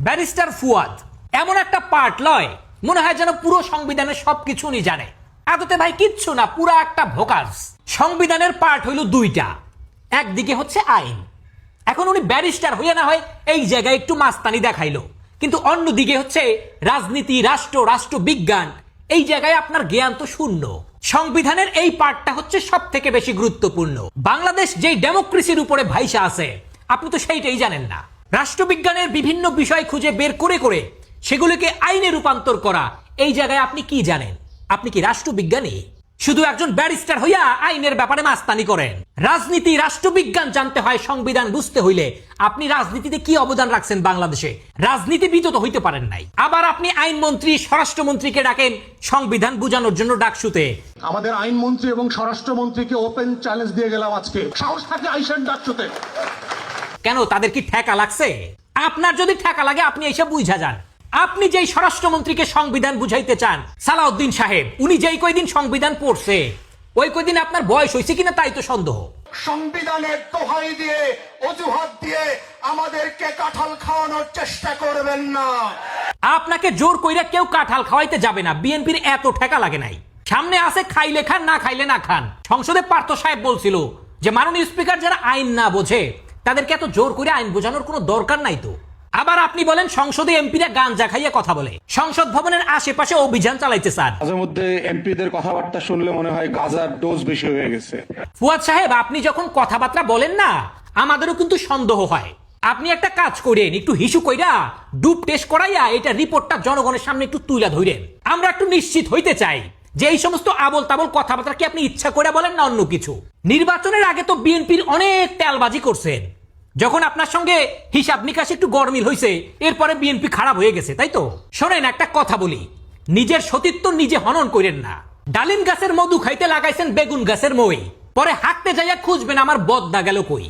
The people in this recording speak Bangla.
ব্যারিস্টার ফুয়াদ এমন একটা পার্ট লয় মনে হয় যেন পুরো সংবিধানের সবকিছু উনি জানে। আদতে ভাই কিচ্ছু না, পুরো একটা ভোকাস। সংবিধানের পার্ট হইল দুইটা, একদিকে হচ্ছে আইন। এখন উনি ব্যারিস্টার হইয়া না হয় এই জায়গায় একটু মাস্তানি দেখাইলো, কিন্তু অন্যদিকে হচ্ছে রাজনীতি, রাষ্ট্রবিজ্ঞান, এই জায়গায় আপনার জ্ঞান তো শূন্য। সংবিধানের এই পার্টটা হচ্ছে সব থেকে বেশি গুরুত্বপূর্ণ। বাংলাদেশ যেই ডেমোক্রেসির উপরে ভাইসা আছে আপনি তো সেইটাই জানেন না। রাষ্ট্রবিজ্ঞানের বিভিন্ন বিষয় খুঁজে বের করে করে সেগুলোকে আইনে রূপান্তর করা, এই জায়গায় আপনি কি জানেন? আপনি কি রাষ্ট্রবিজ্ঞানী? শুধু একজন ব্যারিস্টার হইয়া আইনের ব্যাপারে মাস্তানি করেন। রাজনীতি, রাষ্ট্রবিজ্ঞান জানতে হয় সংবিধান বুঝতে হইলে। আপনি রাজনীতিতে কি অবদান রাখছেন বাংলাদেশে? রাজনীতিবিদ তো হইতে পারেন নাই, আবার আপনি আইনমন্ত্রী, স্বরাষ্ট্রমন্ত্রীকে ডাকেন সংবিধান বুঝানোর জন্য ডাকসুতে। আমাদের আইনমন্ত্রী এবং স্বরাষ্ট্রমন্ত্রীকে ওপেন চ্যালেঞ্জ দিয়ে গেলাম আজকে, সাহস থাকে আইসেন ডাকসুতে। কেন, তাদের কি ঠেকা লাগছে? আপনার যদি ঠেকা লাগে আপনি এসে বুঝা যান। আপনি যেই স্বরাষ্ট্রমন্ত্রীকে সংবিধান বুঝাইতে চান, সালাউদ্দিন সাহেব, উনি যেই কয়দিন সংবিধান পড়ছে ওই কয়দিন আপনার বয়স হয়েছে কিনা তাই তো সন্দেহ। সংবিধানের দোহাই দিয়ে, অজুহাত দিয়ে আমাদেরকে কাঁঠাল খাওয়ানোর চেষ্টা করবেন না। আপনাকে জোর কইরা কেউ কাঁঠাল খাওয়াইতে যাবে না। বিএনপির এত ঠেকা লাগে নাই। সামনে আছে খাইলে খান, না খাইলে না খান। সংসদে পার্থ সাহেব বলছিল যে মাননীয় স্পিকার যারা আইন না বোঝে তাদেরকে এত জোর করে আইন বোঝানোর কোনো দরকার নাই তো। আবার আপনি বলেন সংসদে এমপিরা গাঞ্জা খাইয়া কথা বলে, সংসদ ভবনের আশেপাশে অভিযান চালাইতে চান। মাঝে মধ্যে এমপিদের কথাবার্তা শুনলে মনে হয় গাজার ডোজ বেশি হয়ে গেছে। ফুয়াদ সাহেব, আপনি যখন কথাবার্তা বলেন না আমাদেরও কিন্তু সন্দেহ হয়। আপনি একটা কাজ করেন, একটু হিসু কইরা ডুব টেস্ট করাইয়া এটা রিপোর্টটা জনগণের সামনে একটু তুইলা ধরেন। আমরা একটু নিশ্চিত হইতে চাই যে এই সমস্ত আবল তাবল কথাবার্তা কি আপনি ইচ্ছা করে বলেন না অন্য কিছু। নির্বাচনের আগে তো বিএনপির অনেক তেলবাজি করছেন, যখন আপনার সঙ্গে হিসাব নিকাশ একটু গরমিল হয়েছে এরপরে বিএনপি খারাপ হয়ে গেছে, তাই তো? শোনেন, একটা কথা বলি, নিজের সতীত্ব নিজে হনন করেন না। ডালিম গাছের মধু খাইতে লাগাইছেন বেগুন গাছের মই, পরে হাঁটতে যাইয়া খুঁজবেন আমার বদনা গেল কই।